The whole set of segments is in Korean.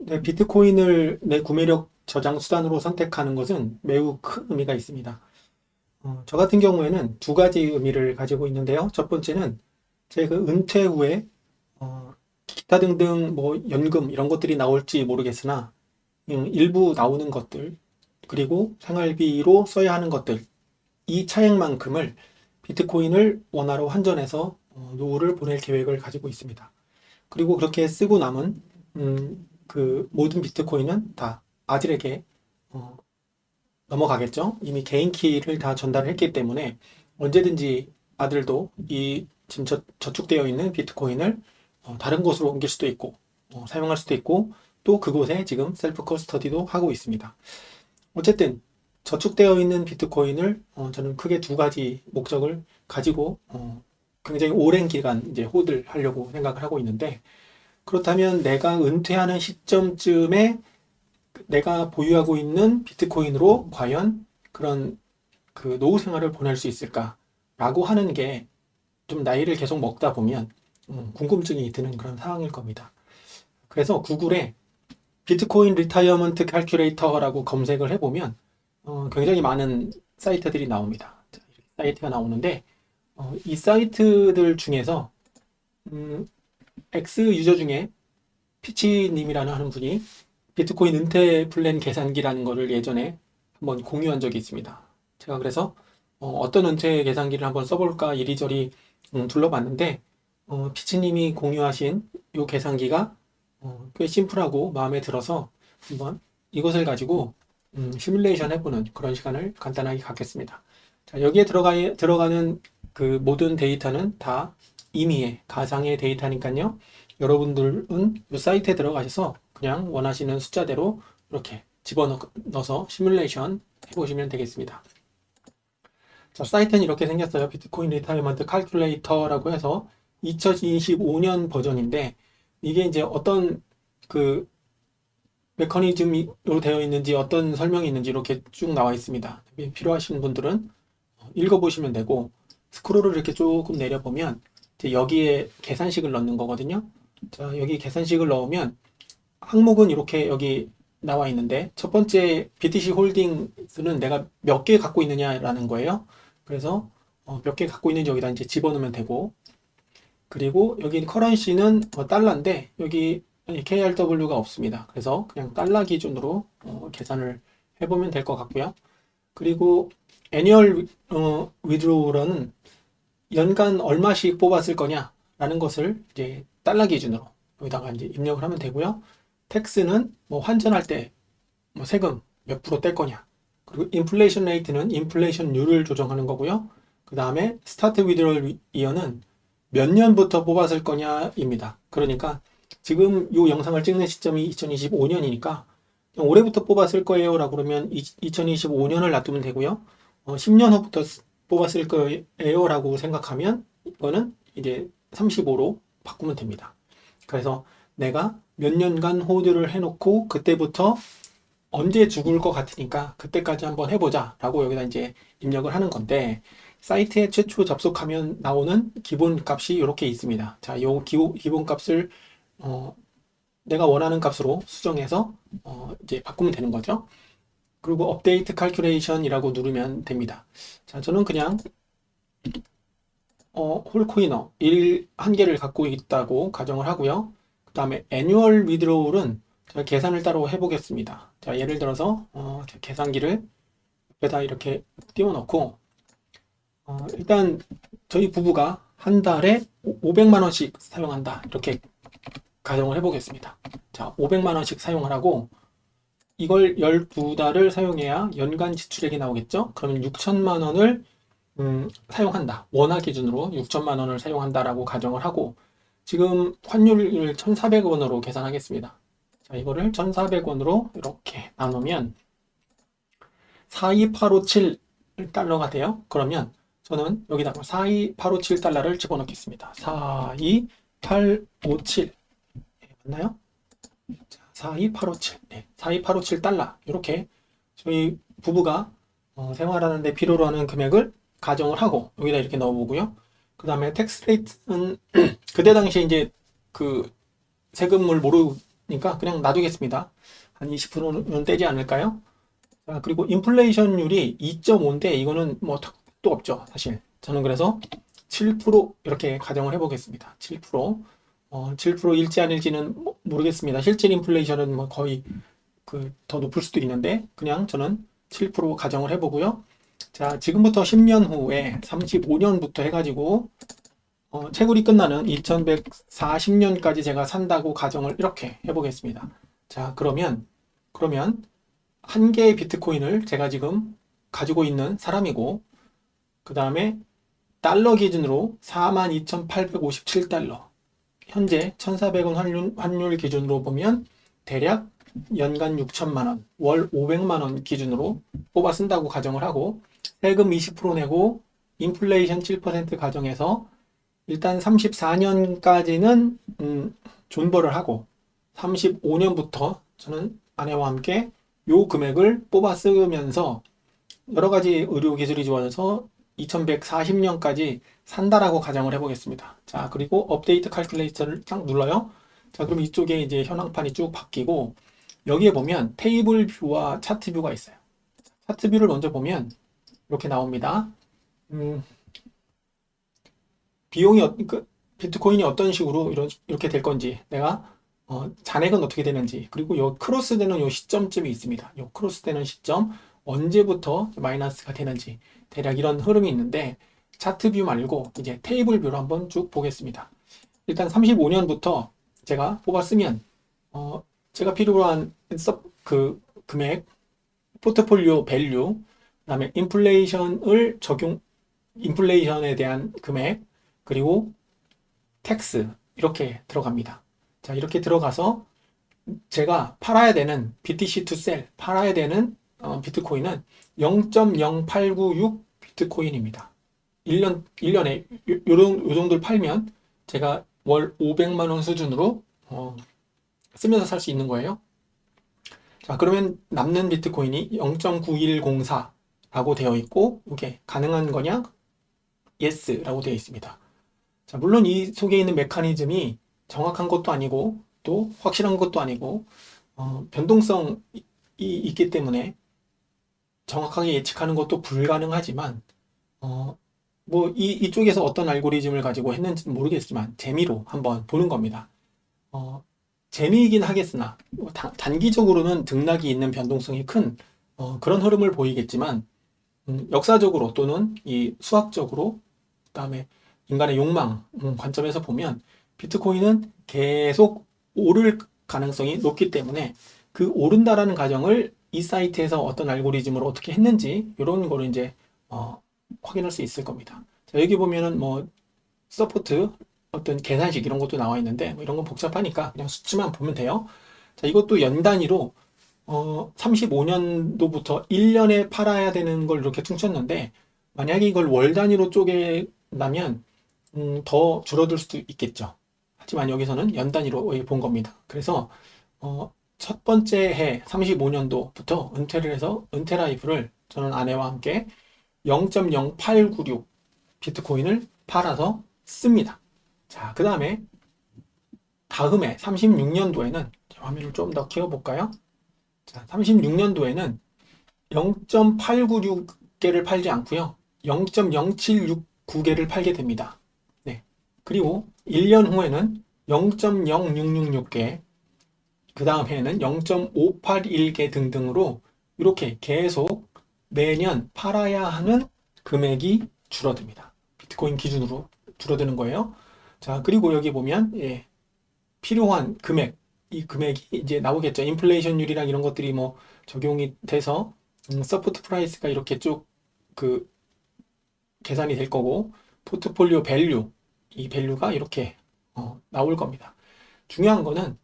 네, 비트코인을 내 구매력 저장 수단으로 선택하는 것은 매우 큰 의미가 있습니다. 저 같은 경우에는 두 가지 의미를 가지고 있는데요. 첫 번째는 제가 은퇴 후에 기타 등등 뭐 연금 이런 것들이 나올지 모르겠으나 일부 나오는 것들 그리고 생활비로 써야 하는 것들 이 차액만큼을 비트코인을 원화로 환전해서 노후를 보낼 계획을 가지고 있습니다. 그리고 그렇게 쓰고 남은 그 모든 비트코인은 다 아들에게 어, 넘어가겠죠. 이미 개인 키를 다 전달했기 때문에 언제든지 아들도 이 지금 저축되어 있는 비트코인을 다른 곳으로 옮길 수도 있고 사용할 수도 있고 또 그곳에 지금 셀프 커스터디도 하고 있습니다. 어쨌든 저축되어 있는 비트코인을 저는 크게 두 가지 목적을 가지고 굉장히 오랜 기간 이제 홀드를 하려고 생각을 하고 있는데 그렇다면 내가 은퇴하는 시점쯤에 내가 보유하고 있는 비트코인으로 과연 그런 그 노후 생활을 보낼 수 있을까라고 하는 게 좀 나이를 계속 먹다 보면 궁금증이 드는 그런 상황일 겁니다. 그래서 구글에 비트코인 리타이어먼트 칼큘레이터라고 검색을 해보면 굉장히 많은 사이트들이 나옵니다. 사이트가 나오는데 이 사이트들 중에서 X 유저 중에 피치님이라는 하는 분이 비트코인 은퇴 플랜 계산기라는 거를 예전에 한번 공유한 적이 있습니다. 제가 그래서 떤 은퇴 계산기를 한번 써볼까 이리저리 둘러봤는데 피치님이 공유하신 이 계산기가 꽤 심플하고 마음에 들어서 한번 이것을 가지고 시뮬레이션 해보는 그런 시간을 간단하게 갖겠습니다. 자, 여기에 들어가는 그 모든 데이터는 다 임의의 가상의 데이터니까요. 여러분들은 이 사이트에 들어가셔서 그냥 원하시는 숫자대로 이렇게 집어넣어서 시뮬레이션 해보시면 되겠습니다. 자, 사이트는 이렇게 생겼어요. 비트코인 리타이어먼트 칼큘레이터라고 해서 2025년 버전인데 이게 이제 어떤 그 메커니즘으로 되어 있는지 어떤 설명이 있는지 이렇게 쭉 나와 있습니다. 필요하신 분들은 읽어보시면 되고 스크롤을 이렇게 조금 내려보면 이제 여기에 계산식을 넣는 거거든요. 자, 여기 계산식을 넣으면 항목은 이렇게 여기 나와 있는데 첫 번째 BTC 홀딩스는 내가 몇 개 갖고 있느냐라는 거예요. 그래서 몇 개 갖고 있는지 여기다 이제 집어넣으면 되고 그리고 여기 커런시는 달러인데 여기 KRW가 없습니다. 그래서 그냥 달러 기준으로 계산을 해보면 될 것 같고요. 그리고 애니얼 위드로우러는 연간 얼마씩 뽑았을 거냐라는 것을 이제 달러 기준으로 여기다가 이제 입력을 하면 되고요. 텍스는 뭐 환전할 때 뭐 세금 몇 프로 뗄 거냐. 그리고 인플레이션 레이트는 인플레이션율을 조정하는 거고요. 그 다음에 스타트 위드롤 이어는 몇 년부터 뽑았을 거냐입니다. 그러니까 지금 이 영상을 찍는 시점이 2025년이니까 올해부터 뽑았을 거예요 라고 그러면 2025년을 놔두면 되고요. 10년 후부터 뽑았을 거예요 라고 생각하면 이거는 이제 35로 바꾸면 됩니다. 그래서 내가 몇 년간 호드를 해놓고 그때부터 언제 죽을 것 같으니까 그때까지 한번 해보자 라고 여기다 이제 입력을 하는 건데 사이트에 최초 접속하면 나오는 기본 값이 이렇게 있습니다. 자, 요 기본 값을 내가 원하는 값으로 수정해서 이제 바꾸면 되는 거죠. 그리고 업데이트 칼큘레이션이라고 누르면 됩니다. 자, 저는 그냥 홀코이너 1개를 갖고 있다고 가정을 하고요. 그 다음에 애뉴얼 위드로울은 제가 계산을 따로 해보겠습니다. 자, 예를 들어서 계산기를 옆에다 이렇게 띄워놓고 일단 저희 부부가 한 달에 500만 원씩 사용한다 이렇게 가정을 해보겠습니다. 자, 500만 원씩 사용하라고 이걸 12달을 사용해야 연간 지출액이 나오겠죠? 그러면 6천만 원을 사용한다. 원화 기준으로 6천만 원을 사용한다라고 가정을 하고 지금 환율을 1,400원으로 계산하겠습니다. 자, 이거를 1,400원으로 이렇게 나누면 42857 달러가 돼요. 그러면 저는 여기다가 42857 달러를 집어넣겠습니다. 42857 맞나요? 42857 네, 42857 달러 이렇게 저희 부부가 생활하는데 필요로 하는 금액을 가정을 하고 여기다 이렇게 넣어보고요. 그 다음에 텍스 레이트는 그때 당시에 이제 그 세금을 많으니까 그냥 놔두겠습니다. 한 20%는 떼지 않을까요? 자, 그리고 인플레이션율이 2.5인데 이거는 뭐 턱도 없죠, 사실. 저는 그래서 7% 이렇게 가정을 해보겠습니다. 7%. 7%일지 아닐지는 모르겠습니다. 실질 인플레이션은 뭐 거의 그 더 높을 수도 있는데 그냥 저는 7% 가정을 해보고요. 자, 지금부터 10년 후에 35년부터 해가지고 채굴이 끝나는 2140년까지 제가 산다고 가정을 이렇게 해보겠습니다. 자, 그러면 한 개의 비트코인을 제가 지금 가지고 있는 사람이고, 그 다음에 달러 기준으로 42,857달러, 현재 1,400원 환율 기준으로 보면 대략 연간 6천만 원, 월 500만 원 기준으로 뽑아 쓴다고 가정을 하고, 세금 20% 내고 인플레이션 7% 가정해서 일단 34년까지는 존버를 하고 35년부터 저는 아내와 함께 요 금액을 뽑아 쓰면서 여러 가지 의료 기술이 좋아져서 2140년까지 산다라고 가정을 해보겠습니다. 자, 그리고 업데이트 칼큘레이터를 딱 눌러요. 자, 그럼 이쪽에 이제 현황판이 쭉 바뀌고 여기에 보면 테이블 뷰와 차트 뷰가 있어요. 차트 뷰를 먼저 보면 이렇게 나옵니다. 비용이 비트코인이 어떤 식으로 이렇게 될 건지, 내가 잔액은 어떻게 되는지, 그리고 요 크로스 되는 요 시점쯤이 있습니다. 요 크로스 되는 시점 언제부터 마이너스가 되는지 대략 이런 흐름이 있는데, 차트 뷰 말고 이제 테이블 뷰로 한번 쭉 보겠습니다. 일단 35년부터 제가 뽑았으면 제가 필요로 한 그 금액, 포트폴리오 밸류, 그다음에 인플레이션에 대한 금액, 그리고 텍스 이렇게 들어갑니다. 자, 이렇게 들어가서 제가 팔아야 되는 BTC to sell, 팔아야 되는 비트코인은 0.0896 비트코인입니다. 1년에 요 정도를 팔면 제가 월 500만 원 수준으로 쓰면서 살 수 있는 거예요. 자, 그러면 남는 비트코인이 0.9104라고 되어 있고, 이게 가능한 거냐? Yes라고 되어 있습니다. 자, 물론 이 속에 있는 메커니즘이 정확한 것도 아니고 또 확실한 것도 아니고 변동성이 있기 때문에 정확하게 예측하는 것도 불가능하지만 뭐 이쪽에서 어떤 알고리즘을 가지고 했는지는 모르겠지만 재미로 한번 보는 겁니다. 재미이긴 하겠으나 단기적으로는 등락이 있는 변동성이 큰 그런 흐름을 보이겠지만 역사적으로 또는 이 수학적으로, 그다음에 인간의 욕망 관점에서 보면 비트코인은 계속 오를 가능성이 높기 때문에 그 오른다라는 가정을 이 사이트에서 어떤 알고리즘으로 어떻게 했는지 이런 거를 이제 확인할 수 있을 겁니다. 자, 여기 보면은 뭐 서포트 어떤 계산식 이런 것도 나와 있는데 뭐 이런 건 복잡하니까 그냥 수치만 보면 돼요. 자, 이것도 연 단위로 35년도부터 1년에 팔아야 되는 걸 이렇게 퉁쳤는데, 만약에 이걸 월 단위로 쪼개면 더 줄어들 수도 있겠죠. 하지만 여기서는 연 단위로 본 겁니다. 그래서 첫 번째 해 35년도부터 은퇴를 해서 은퇴 라이프를 저는 아내와 함께 0.0896 비트코인을 팔아서 씁니다. 자, 그 다음에 다음해 36년도에는 화면을 좀 더 키워볼까요? 자, 36년도에는 0.896개를 팔지 않고요. 0.0769개를 팔게 됩니다. 네. 그리고 1년 후에는 0.0666개, 그 다음 해에는 0.581개 등등으로 이렇게 계속 매년 팔아야 하는 금액이 줄어듭니다. 비트코인 기준으로 줄어드는 거예요. 자, 그리고 여기 보면 필요한 금액, 이 금액이 이제 나오겠죠. 인플레이션율이랑 이런 것들이 뭐 적용이 돼서 서포트 프라이스가 이렇게 쭉 그 계산이 될 거고, 포트폴리오 밸류, 이 밸류가 이렇게 나올 겁니다. 중요한 거는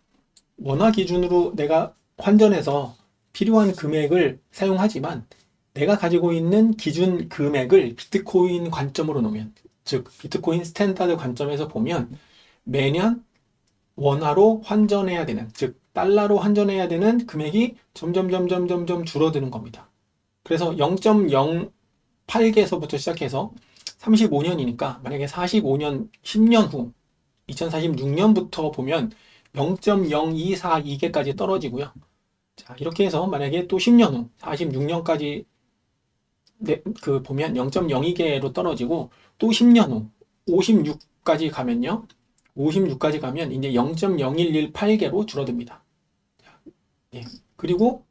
원화 기준으로 내가 환전해서 필요한 금액을 사용하지만 내가 가지고 있는 기준 금액을 비트코인 관점으로 놓으면, 즉 비트코인 스탠다드 관점에서 보면 매년 원화로 환전해야 되는, 즉 달러로 환전해야 되는 금액이 점점 줄어드는 겁니다. 그래서 0.08개에서부터 시작해서 35년이니까 만약에 45년, 10년 후 2046년부터 보면 0.0242개까지 떨어지고요. 자, 이렇게 해서 만약에 또 10년 후 46년까지 보면 0.02개로 떨어지고 또 10년 후 56까지 가면요. 56까지 가면 이제 0.0118개로 줄어듭니다. 예. 그리고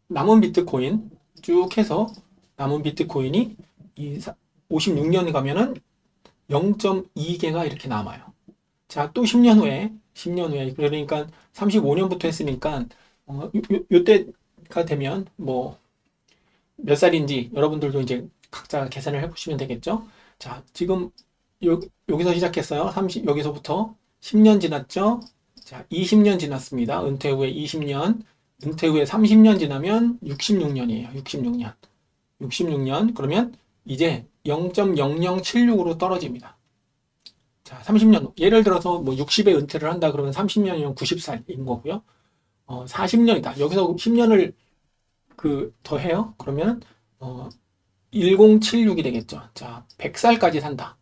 남은 비트코인 쭉 해서 남은 비트코인이 56년 가면은 0.2개가 이렇게 남아요. 자, 또 10년 후에 그러니까 35년부터 했으니까 요때가 되면 뭐 몇 살인지 여러분들도 이제 각자 계산을 해보시면 되겠죠. 자, 지금 여기서 시작했어요. 여기서부터 10년 지났죠. 자, 20년 지났습니다. 은퇴 후에 20년, 은퇴 후에 30년 지나면 66년이에요. 66년. 66년. 그러면 이제 0.0076으로 떨어집니다. 자, 30년 후. 예를 들어서 뭐 60에 은퇴를 한다 그러면 30년이면 90살인 거고요. 40년이다. 여기서 10년을 더해요. 그러면 1076이 되겠죠. 자, 100살까지 산다.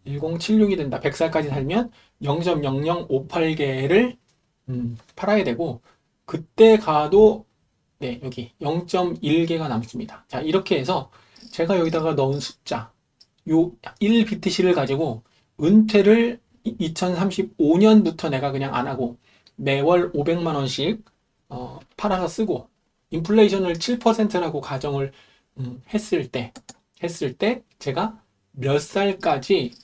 1076이 된다. 100살까지 살면 0.0058개를 팔아야 되고 그때 가도 네, 여기 0.1개가 남습니다. 자, 이렇게 해서 제가 여기다가 넣은 숫자 요 1BTC를 가지고 은퇴를 2035년부터 내가 그냥 안 하고 매월 500만 원씩 팔아서 쓰고 인플레이션을 7%라고 가정을 했을 때 제가 몇 살까지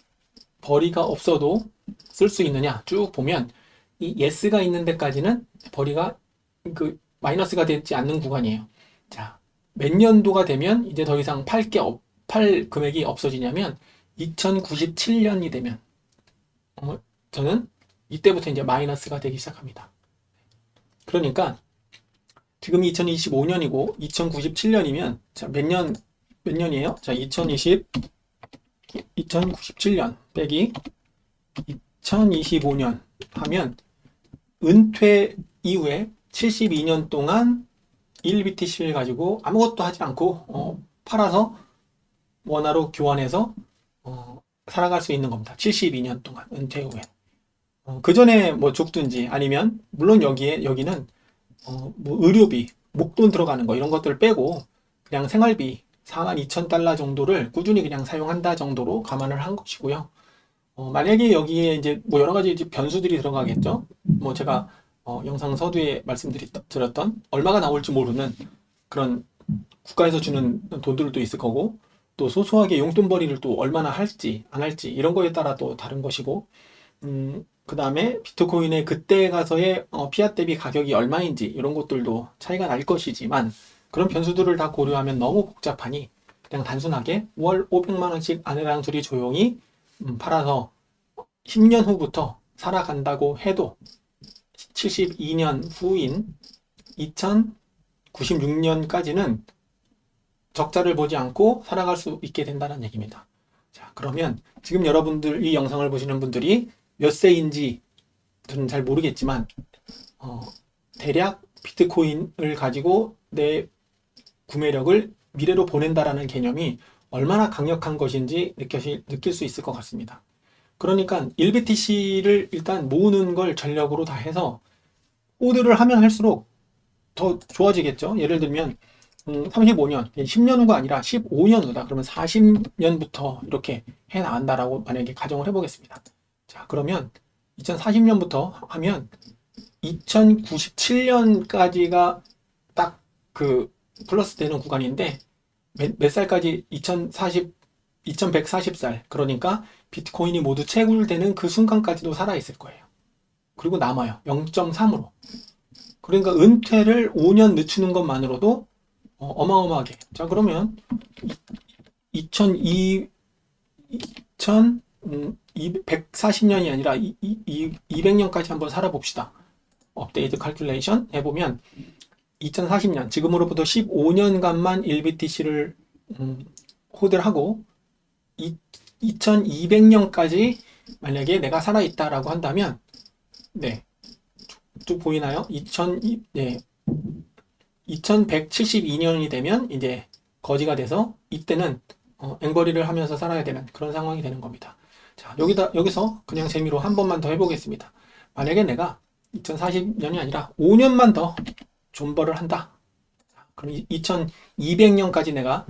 벌이가 없어도 쓸 수 있느냐 쭉 보면 이 예스가 있는 데까지는 벌이가 마이너스가 되지 않는 구간이에요. 자, 몇 년도가 되면 이제 더 이상 팔 금액이 없어지냐면 2097년이 되면 저는 이때부터 이제 마이너스가 되기 시작합니다. 그러니까 지금이 2025년이고 2097년이면 자, 몇 년이에요? 자, 2097년 빼기 2025년 하면 은퇴 이후에 72년 동안 1BTC를 가지고 아무것도 하지 않고 팔아서 원화로 교환해서 살아갈 수 있는 겁니다. 72년 동안 은퇴 후에. 그 전에 뭐 죽든지 아니면 물론 여기는 뭐 의료비, 목돈 들어가는 거 이런 것들 빼고 그냥 생활비 42,000달러 정도를 꾸준히 그냥 사용한다 정도로 감안을 한 것이고요. 만약에 여기에 이제 뭐 여러 가지 변수들이 들어가겠죠. 뭐 제가 영상 서두에 말씀드렸던 얼마가 나올지 모르는 그런 국가에서 주는 돈들도 있을 거고 또 소소하게 용돈벌이를 또 얼마나 할지 안 할지 이런 거에 따라 또 다른 것이고 그 다음에 비트코인의 그때 가서의 피앗 대비 가격이 얼마인지 이런 것들도 차이가 날 것이지만 그런 변수들을 다 고려하면 너무 복잡하니 그냥 단순하게 월 500만 원씩 아내랑 둘이 조용히 팔아서 10년 후부터 살아간다고 해도 72년 후인 2096년까지는 적자를 보지 않고 살아갈 수 있게 된다는 얘기입니다. 자, 그러면 지금 여러분들 이 영상을 보시는 분들이 몇 세인지 저는 잘 모르겠지만 대략 비트코인을 가지고 내 구매력을 미래로 보낸다라는 개념이 얼마나 강력한 것인지 느낄 수 있을 것 같습니다. 그러니까 1BTC를 일단 모으는 걸 전력으로 다 해서 호드를 하면 할수록 더 좋아지겠죠. 예를 들면 35년, 10년 후가 아니라 15년 후다. 그러면 40년부터 이렇게 해 나간다라고 만약에 가정을 해보겠습니다. 자, 그러면 2040년부터 하면 2097년까지가 딱 플러스 되는 구간인데 몇 살까지 2140살 그러니까 비트코인이 모두 채굴되는 그 순간까지도 살아있을 거예요. 그리고 남아요. 0.3으로. 그러니까 은퇴를 5년 늦추는 것만으로도 어마어마하게. 자, 그러면 140년이 아니라 200년까지 한번 살아봅시다. 업데이트 칼큘레이션 해보면 2040년, 지금으로부터 15년간만 1BTC를 호드를 하고 2200년까지 만약에 내가 살아있다라고 한다면 네, 쭉 보이나요? 2172년이 되면 이제 거지가 돼서 이때는 앵벌이를 하면서 살아야 되는 그런 상황이 되는 겁니다. 자, 여기서 그냥 재미로 한 번만 더 해보겠습니다. 만약에 내가 2040년이 아니라 5년만 더 존버를 한다. 그럼 2200년까지 내가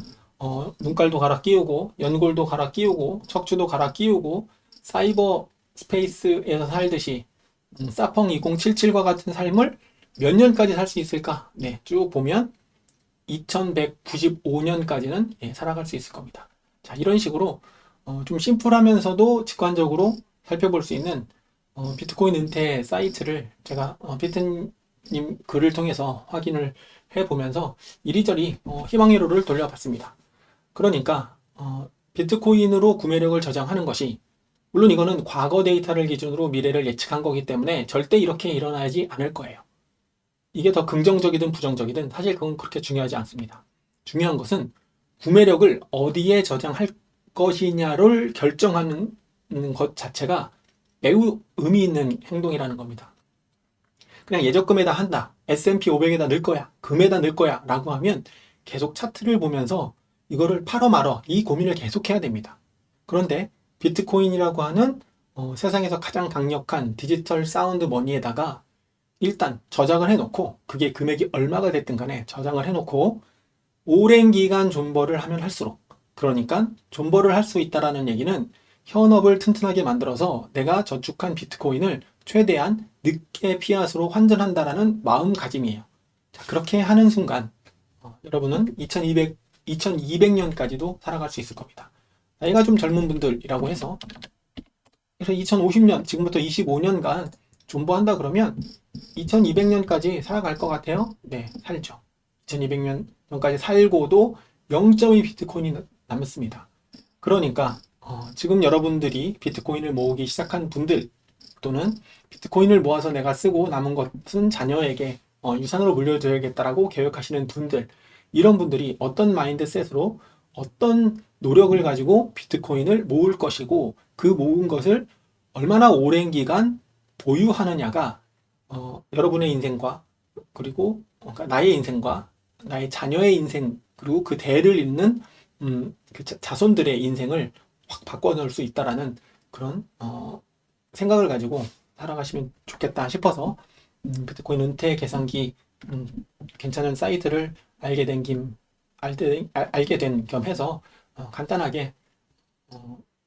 눈깔도 갈아 끼우고 연골도 갈아 끼우고 척추도 갈아 끼우고 사이버 스페이스에서 살듯이 사펑 2077과 같은 삶을 몇 년까지 살 수 있을까? 네, 쭉 보면 2195년까지는 살아갈 수 있을 겁니다. 자, 이런 식으로 좀 심플하면서도 직관적으로 살펴볼 수 있는 비트코인 은퇴 사이트를 제가 피트님 글을 통해서 확인을 해보면서 이리저리 희망회로를 돌려봤습니다. 그러니까 비트코인으로 구매력을 저장하는 것이, 물론 이거는 과거 데이터를 기준으로 미래를 예측한 거기 때문에 절대 이렇게 일어나지 않을 거예요. 이게 더 긍정적이든 부정적이든 사실 그건 그렇게 중요하지 않습니다. 중요한 것은 구매력을 어디에 저장할 것이냐를 결정하는 것 자체가 매우 의미 있는 행동이라는 겁니다. 그냥 예적금에다 한다, S&P 500에다 넣을 거야, 금에다 넣을 거야 라고 하면 계속 차트를 보면서 이거를 팔어 말어 이 고민을 계속 해야 됩니다. 그런데 비트코인이라고 하는 세상에서 가장 강력한 디지털 사운드 머니에다가 일단 저장을 해놓고, 그게 금액이 얼마가 됐든 간에 저장을 해놓고 오랜 기간 존버를 하면 할수록, 그러니까 존버를 할 수 있다라는 얘기는 현업을 튼튼하게 만들어서 내가 저축한 비트코인을 최대한 늦게 피앗으로 환전한다라는 마음가짐이에요. 자, 그렇게 하는 순간 여러분은 2200년까지도 살아갈 수 있을 겁니다. 나이가 좀 젊은 분들이라고 해서, 그래서 2050년, 지금부터 25년간 존버한다 그러면 2200년까지 살아갈 것 같아요? 네, 살죠. 2200년까지 살고도 0.2 비트코인이 남습니다. 그러니까 지금 여러분들이 비트코인을 모으기 시작한 분들, 또는 비트코인을 모아서 내가 쓰고 남은 것은 자녀에게 유산으로 물려줘야겠다라고 계획하시는 분들, 이런 분들이 어떤 마인드셋으로 어떤 노력을 가지고 비트코인을 모을 것이고 그 모은 것을 얼마나 오랜 기간 보유하느냐가 여러분의 인생과, 그리고 그러니까 나의 인생과 나의 자녀의 인생, 그리고 그 대를 잇는 그 자손들의 인생을 확 바꿔놓을 수 있다라는 그런 생각을 가지고 살아가시면 좋겠다 싶어서 비트코인 은퇴 계산기 괜찮은 사이트를 알게 된 겸 해서 간단하게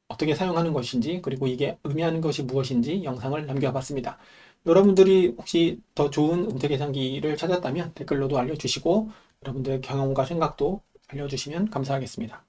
어떻게 사용하는 것인지, 그리고 이게 의미하는 것이 무엇인지 영상을 남겨봤습니다. 여러분들이 혹시 더 좋은 은퇴 계산기를 찾았다면 댓글로도 알려주시고 여러분들의 경험과 생각도 알려주시면 감사하겠습니다.